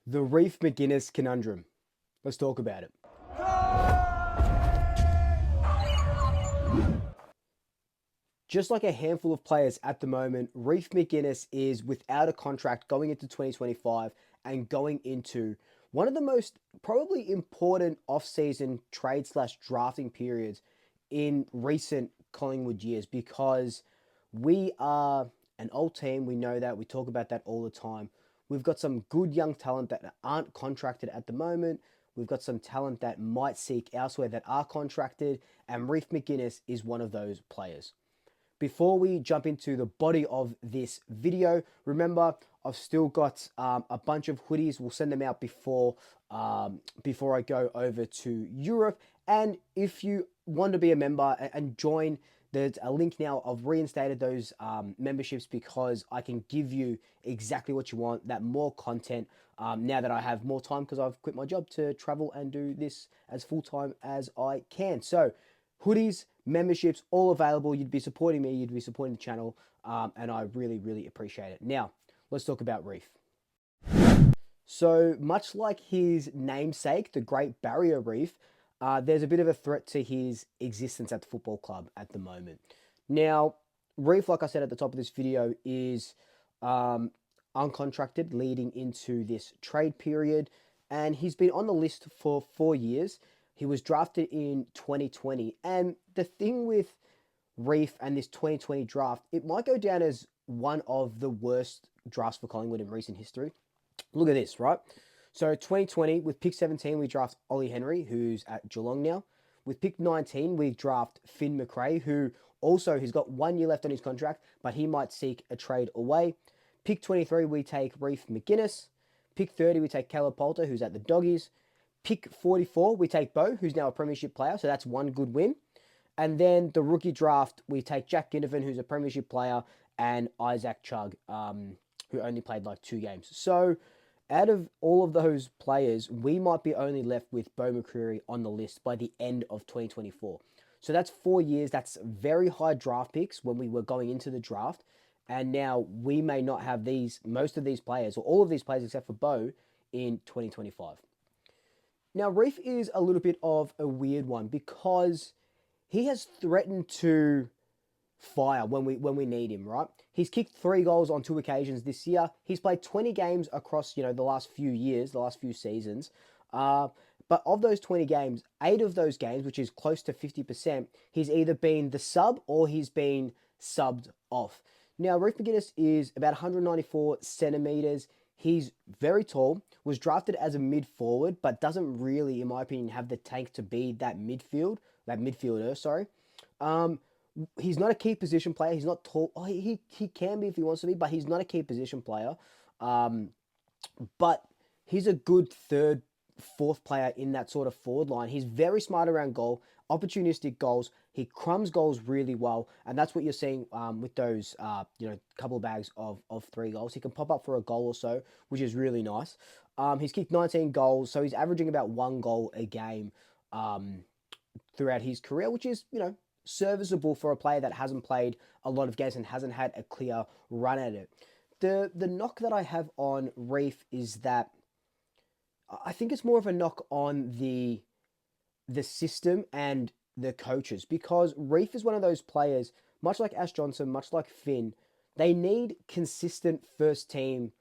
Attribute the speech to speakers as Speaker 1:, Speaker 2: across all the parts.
Speaker 1: The Reef McGuinness conundrum. Let's talk about it. Just like a handful of players at the moment, Reef McGuinness is without a contract going into 2025 and going into one of the most probably important off-season trade slash drafting periods in recent Collingwood years because we are an old team. We know that. We talk about that all the time. We've got some good young talent that aren't contracted at the moment. We've got some talent that might seek elsewhere that are contracted, and Reef McGuinness is one of those players. Before we jump into the body of this video, remember I've still got a bunch of hoodies. We'll send them out before I go over to Europe. And if you want to be a member and join, there's a link now. I've reinstated those memberships because I can give you exactly what you want, that more content now that I have more time because I've quit my job to travel and do this as full-time as I can. So hoodies, memberships, all available. You'd be supporting me, you'd be supporting the channel, and I really, really appreciate it. Now, let's talk about Reef. So much like his namesake, the Great Barrier Reef, there's a bit of a threat to his existence at the football club at the moment. Now, Reef, like I said at the top of this video, is uncontracted leading into this trade period, and he's been on the list for 4 years. He was drafted in 2020, and the thing with Reef and this 2020 draft, it might go down as one of the worst drafts for Collingwood in recent history. Look at this, right? So 2020, with pick 17, we draft Ollie Henry, who's at Geelong now. With pick 19, we draft Finn McRae, who also has got 1 year left on his contract, but he might seek a trade away. Pick 23, we take Reef McGuinness. Pick 30, we take Caleb Poulter, who's at the Doggies. Pick 44, we take Bo, who's now a premiership player, so that's one good win. And then the rookie draft, we take Jack Ginnivan, who's a premiership player, and Isaac Chugg, who only played like 2 games. So out of all of those players, we might be only left with Bo McCreary on the list by the end of 2024. So that's 4 years. That's very high draft picks when we were going into the draft. And now we may not have most of these players, or all of these players except for Bo, in 2025. Now, Reef is a little bit of a weird one because he has threatened to fire when we need him, right? He's kicked 3 goals on 2 occasions this year. He's played 20 games across, the last few years, the last few seasons. But of those 20 games, 8 of those games, which is close to 50%, he's either been the sub or he's been subbed off. Now, Reef McGuinness is about 194 centimeters. He's very tall, was drafted as a mid forward, but doesn't really, in my opinion, have the tank to be that midfielder, sorry. He's not a key position player. He's not tall. Oh, he can be if he wants to be, but he's not a key position player. But he's a good third, fourth player in that sort of forward line. He's very smart around goal, opportunistic goals. He crumbs goals really well, and that's what you're seeing with those, couple of bags of 3 goals. He can pop up for a goal or so, which is really nice. He's kicked 19 goals, so he's averaging about 1 goal a game throughout his career, which is, serviceable for a player that hasn't played a lot of games and hasn't had a clear run at it. The knock that I have on Reef is that I think it's more of a knock on the system and the coaches, because Reef is one of those players, much like Ash Johnson, much like Finn, they need consistent first team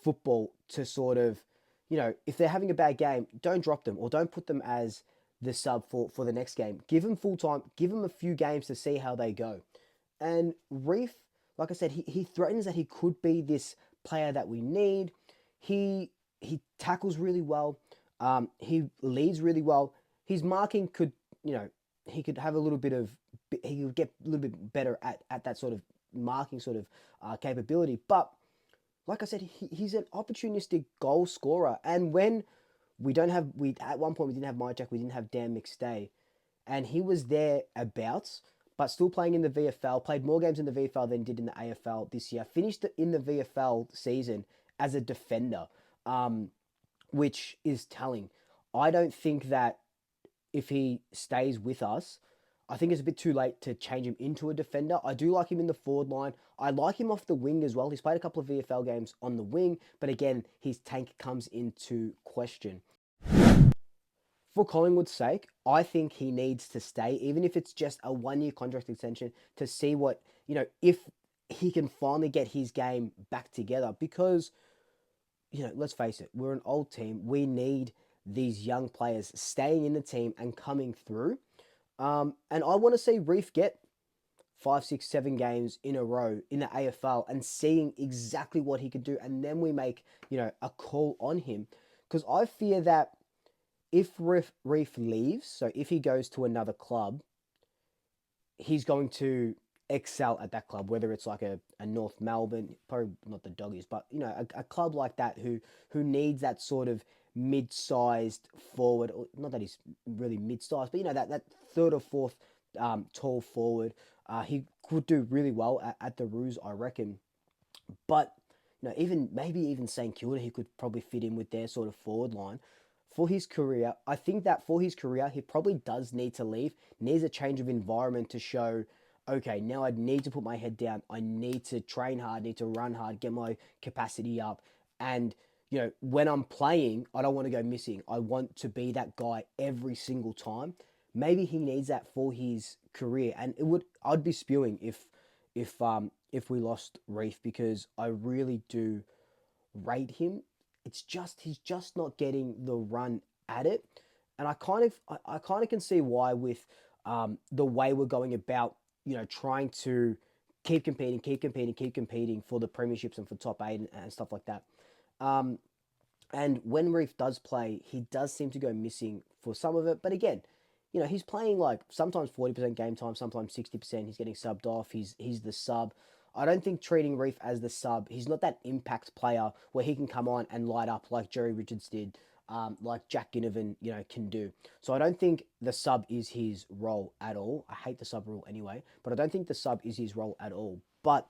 Speaker 1: football to sort of, if they're having a bad game, don't drop them or don't put them as the sub for the next game. Give them full time, give them a few games to see how they go. And Reef, like I said, he threatens that he could be this player that we need. He tackles really well. He leads really well. His marking could, he could have a little bit of, he could get a little bit better at that sort of marking sort of capability. But like I said, he's an opportunistic goal scorer. And when at one point we didn't have Myjack, we didn't have Dan McStay, and he was there abouts, but still playing in the VFL, played more games in the VFL than did in the AFL this year, finished in the VFL season as a defender, which is telling. I don't think that if he stays with us, I think it's a bit too late to change him into a defender. I do like him in the forward line. I like him off the wing as well. He's played a couple of VFL games on the wing, but again, his tank comes into question. For Collingwood's sake, I think he needs to stay, even if it's just a 1-year contract extension, to see what, if he can finally get his game back together. Because, let's face it, we're an old team. We need these young players staying in the team and coming through. And I want to see Reef get 5, 6, 7 games in a row in the AFL and seeing exactly what he could do. And then we make, a call on him. Because I fear that if Reef leaves, so if he goes to another club, he's going to excel at that club, whether it's like a North Melbourne, probably not the Doggies, but a club like that who needs that sort of mid-sized forward, or not that he's really mid-sized, but that third or fourth tall forward. He could do really well at the Roos, I reckon. But maybe even St Kilda, he could probably fit in with their sort of forward line. For his career, I think that for his career, he probably does need to leave, needs a change of environment to show, okay, now I need to put my head down. I need to train hard, need to run hard, get my capacity up. And, when I'm playing, I don't want to go missing. I want to be that guy every single time. Maybe he needs that for his career. And I'd be spewing if we lost Reef, because I really do rate him. He's just not getting the run at it, and I kind of can see why with the way we're going about, trying to keep competing for the premierships and for top 8 and stuff like that. And when Reef does play, he does seem to go missing for some of it. But again, he's playing like sometimes 40% game time, sometimes 60%. He's getting subbed off. He's the sub. I don't think treating Reef as the sub, he's not that impact player where he can come on and light up like Jerry Richards did, like Jack Ginnivan, can do. So I don't think the sub is his role at all. I hate the sub rule anyway, but I don't think the sub is his role at all. But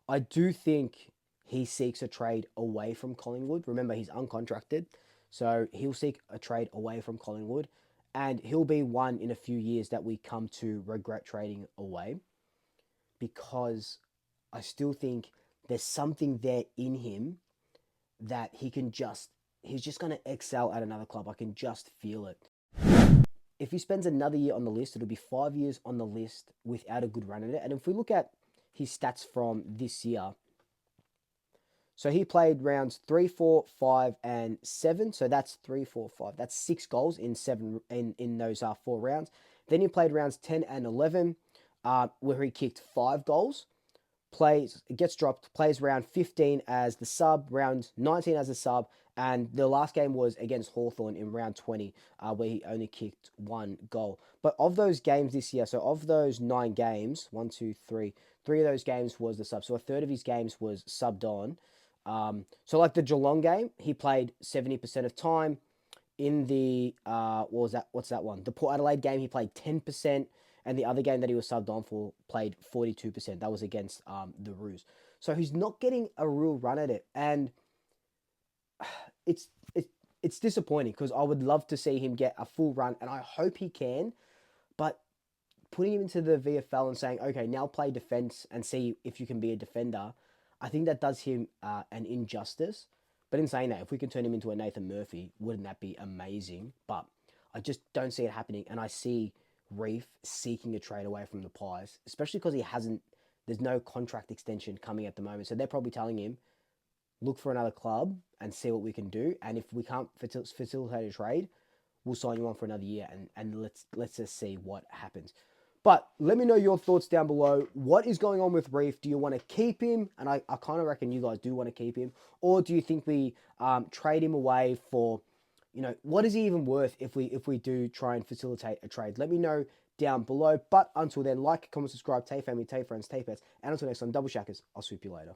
Speaker 1: I do think he seeks a trade away from Collingwood. Remember, he's uncontracted, so he'll seek a trade away from Collingwood, and he'll be one in a few years that we come to regret trading away, because I still think there's something there in him that he's just going to excel at another club. I can just feel it. If he spends another year on the list, it'll be 5 years on the list without a good run at it. And if we look at his stats from this year, so he played rounds 3, 4, 5, and 7. So that's 3, 4, 5. That's 6 goals in those 4 rounds. Then he played rounds 10 and 11, where he kicked 5 goals. Gets dropped, plays round 15 as the sub, round 19 as a sub, and the last game was against Hawthorn in round 20, where he only kicked 1 goal. But of those games this year, so of those 9 games, 1, 2, 3, 3 of those games was the sub. So a third of his games was subbed on. So like the Geelong game, he played 70% of time. In the, what's that one? The Port Adelaide game, he played 10%. And the other game that he was subbed on for played 42%. That was against the Roos. So he's not getting a real run at it. And it's disappointing, because I would love to see him get a full run, and I hope he can. But putting him into the VFL and saying, okay, now play defense and see if you can be a defender, I think that does him an injustice. But in saying that, if we can turn him into a Nathan Murphy, wouldn't that be amazing? But I just don't see it happening. And I see Reef seeking a trade away from the Pies, especially because there's no contract extension coming at the moment. So they're probably telling him, look for another club and see what we can do. And if we can't facilitate a trade, we'll sign you on for another year, and let's just see what happens. But let me know your thoughts down below. What is going on with Reef? Do you want to keep him? And I kind of reckon you guys do want to keep him. Or do you think we trade him away for, what is he even worth if we do try and facilitate a trade? Let me know down below. But until then, like, comment, subscribe, Tay family, Tay friends, Tay pets. And until next time, double shackers. I'll swoop you later.